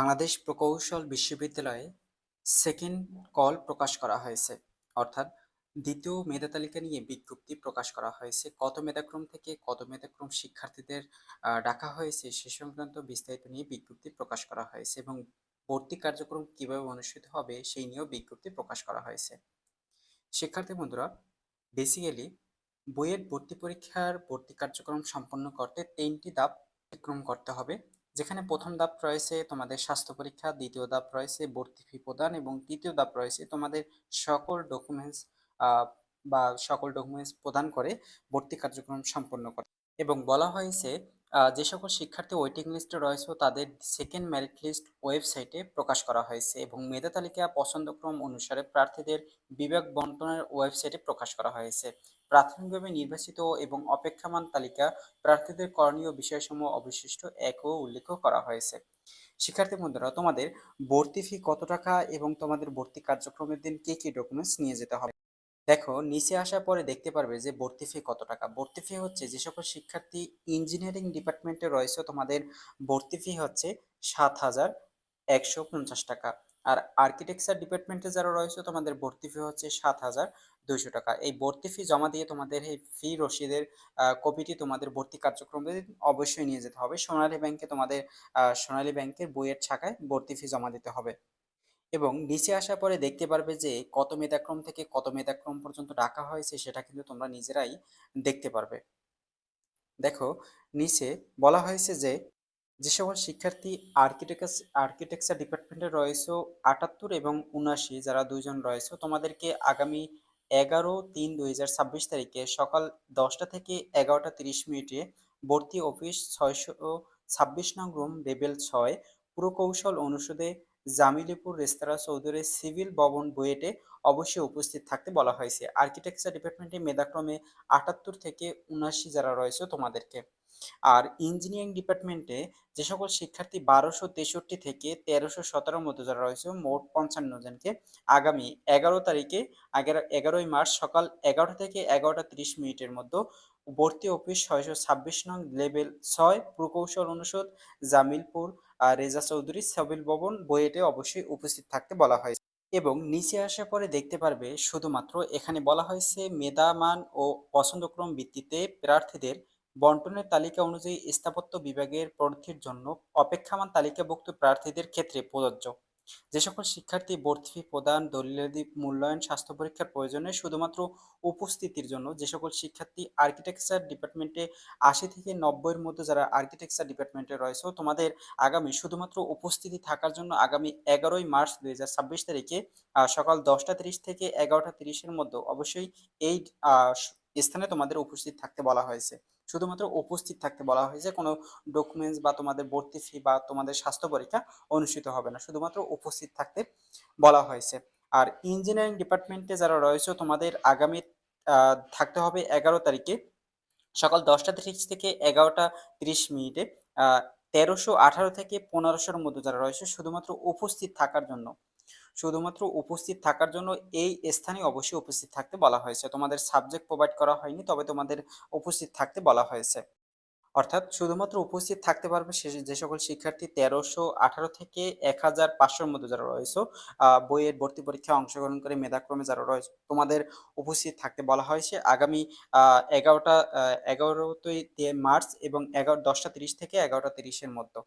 বাংলাদেশ প্রকৌশল বিশ্ববিদ্যালয়ে second call প্রকাশ করা হয়েছে। অর্থাৎ দ্বিতীয় মেধা তালিকা নিয়ে বিজ্ঞপ্তি প্রকাশ করা হয়েছে। কত মেধাক্রম থেকে কত মেধাক্রম শিক্ষার্থীদের ডাকা হয়েছে সে সংক্রান্ত বিস্তারিত নিয়ে বিজ্ঞপ্তি প্রকাশ করা হয়েছে এবং ভর্তি কার্যক্রম কিভাবে অনুষ্ঠিত হবে সেই নিয়েও বিজ্ঞপ্তি প্রকাশ করা হয়েছে। শিক্ষার্থী বন্ধুরা, বেসিক্যালি বুয়েট ভর্তি পরীক্ষার ভর্তি কার্যক্রম সম্পন্ন করতে ৩টি ধাপ অতিক্রম করতে হবে। যেখানে প্রথম ধাপ রয়েছে তোমাদের স্বাস্থ্য পরীক্ষা, দ্বিতীয় ধাপ রয়েছে ভর্তি ফি প্রদান এবং তৃতীয় ধাপ রয়েছে তোমাদের সকল ডকুমেন্টস বা সকল ডকুমেন্টস প্রদান করে ভর্তি কার্যক্রম সম্পন্ন করে। এবং বলা হয়েছে যে সকল শিক্ষার্থী ওয়েটিং লিস্টে রয়েছে তাদের সেকেন্ড মেরিট লিস্ট ওয়েবসাইটে প্রকাশ করা হয়েছে এবং মেধা তালিকা পছন্দক্রম অনুসারে প্রার্থীদের বিভাগ বন্টনের ওয়েবসাইটে প্রকাশ করা হয়েছে। প্রাথমিকভাবে নির্বাচিত এবং অপেক্ষমান তালিকা প্রার্থীদের করণীয় বিষয়সমূহ অবশিষ্ট একও উল্লেখ করা হয়েছে। শিক্ষার্থী বন্ধুরা, তোমাদের ভর্তি ফি কত টাকা এবং তোমাদের ভর্তি কার্যক্রমের দিন কি কি ডকুমেন্টস নিয়ে যেতে হবে? দেখো, নিচে আসার পরে দেখতে পারবে যে ভর্তি ফি কত টাকা। ভর্তি ফি হচ্ছে যে সকল শিক্ষার্থী ইঞ্জিনিয়ারিং ডিপার্টমেন্টে রয়েছে তোমাদের ভর্তি ফি হচ্ছে ৭,১৫০ টাকা। আর আর্কিটেকচার ডিপার্টমেন্টে যারা রয়েছে তোমাদের ভর্তি ফি হচ্ছে ৭,২০০ টাকা। এই ভর্তি ফি জমা দিয়ে তোমাদের এই ফি রসিদের কপিটি তোমাদের ভর্তি কার্যক্রমে অবশ্যই নিয়ে যেতে হবে। সোনালী ব্যাংকে তোমাদের সোনালী ব্যাংকের বইয়ের শাখায় ভর্তি ফি জমা দিতে হবে। এবং নিচে আসার পরে দেখতে পারবে যে কত মেধাক্রম থেকে কত মেধাক্রম পর্যন্ত ডাকা হয়েছে সেটা কিন্তু তোমরা নিজেরাই দেখতে পারবে। দেখো, নিচে বলা হয়েছে যে যে সকল শিক্ষার্থী আর্কিটেকচার ডিপার্টমেন্টে রয়েছে ৭৮ এবং ৭৯, যারা দুইজন রয়েছে তোমাদেরকে আগামী ১১/৩/২০২৬ তারিখে সকাল ১০টা থেকে ১১টা ৩০ মিনিটে ভর্তি অফিস ৬২৬ নং রুম লেভেল ৬ প্রকৌশল অনুষদে জামিলিপুর রেস্তোরাঁ চৌধুরী সিভিল ভবন বুয়েটে অবশ্যই উপস্থিত থাকতে বলা হয়েছে। আর্কিটেকচার ডিপার্টমেন্টে মেধাক্রমে ৭৮ থেকে ৭৯ যারা রয়েছে তোমাদেরকে। আর ইঞ্জিনিয়ারিং ডিপার্টমেন্টে যে সকল শিক্ষার্থী ১২৬৩ থেকে ১৩১৭ মধ্যে যারা রয়েছে মোট ৫৫ জনকে আগামী ১১ তারিখে ১১ই মার্চ সকাল ১১টা থেকে ১১টা ৩০ মিনিটের মধ্যে ভর্তি অফিস ৬২৬ নং লেভেল ৬ প্রকৌশল অনুষদ জামিলপুর রেজা চৌধুরী সিভিল ভবন বুয়েটে অবশ্যই উপস্থিত থাকতে বলা হয়েছে। এবং নিচে আসার পরে দেখতে পারবে শুধুমাত্র এখানে বলা হয়েছে মেধা মান ও পছন্দক্রম ভিত্তিতে প্রার্থীদের বন্টনের তালিকা অনুযায়ী স্থাপত্য বিভাগের প্রার্থীর জন্য অপেক্ষমান তালিকাভুক্ত প্রার্থীদের ক্ষেত্রে প্রযোজ্য। যে সকল শিক্ষার্থী ভর্তি ফি প্রদান, দলিলাদি মূল্যায়ন, স্বাস্থ্য পরীক্ষার প্রয়োজনে শুধুমাত্র উপস্থিতির জন্য যে সকল শিক্ষার্থী আর্কিটেকচার ডিপার্টমেন্টে ৮০ থেকে ৯০-এর মধ্যে যারা আর্কিটেকচার ডিপার্টমেন্টে রয়েছে তোমাদের আগামী শুধুমাত্র উপস্থিতি থাকার জন্য আগামী ১১ই মার্চ ২০২৬ তারিখে সকাল ১০টা ৩০ থেকে ১১টা ৩০-এর মধ্যে অবশ্যই এই স্থানে তোমাদের উপস্থিত থাকতে বলা হয়েছে। শুধুমাত্র উপস্থিত থাকতে বলা হয়েছে, কোনো ডকুমেন্টস বা তোমাদের ভর্তি ফি বা তোমাদের স্বাস্থ্য পরীক্ষা অনুষ্ঠিত হবে না, শুধুমাত্র উপস্থিত থাকতে বলা হয়েছে। আর ইঞ্জিনিয়ারিং ডিপার্টমেন্টে যারা রয়েছে তোমাদের আগামী থাকতে হবে ১১ তারিখে সকাল ১০টা ৩০ থেকে ১১টা ৩০ মিনিটে ১৩১৮ থেকে ১৫০০-র মধ্যে যারা রয়েছে শুধুমাত্র উপস্থিত থাকার জন্য এই স্থানে অবশ্যই উপস্থিত থাকতে বলা হয়েছে। তোমাদের সাবজেক্ট প্রোভাইড করা হয়নি, তবে তোমাদের উপস্থিত থাকতে বলা হয়েছে। অর্থাৎ শুধুমাত্র উপস্থিত থাকতে পারবে যে সকল শিক্ষার্থী ১৩১৮ থেকে ১৫০০-র মধ্যে যারা রয়েছে বইয়ের ভর্তি পরীক্ষায় অংশগ্রহণ করে মেধাক্রমে যারা রয়েছে তোমাদের উপস্থিত থাকতে বলা হয়েছে আগামী ১১ই মার্চ এবং ১১ ১০টা ৩০ থেকে ১১টা ৩০-এর মধ্যে।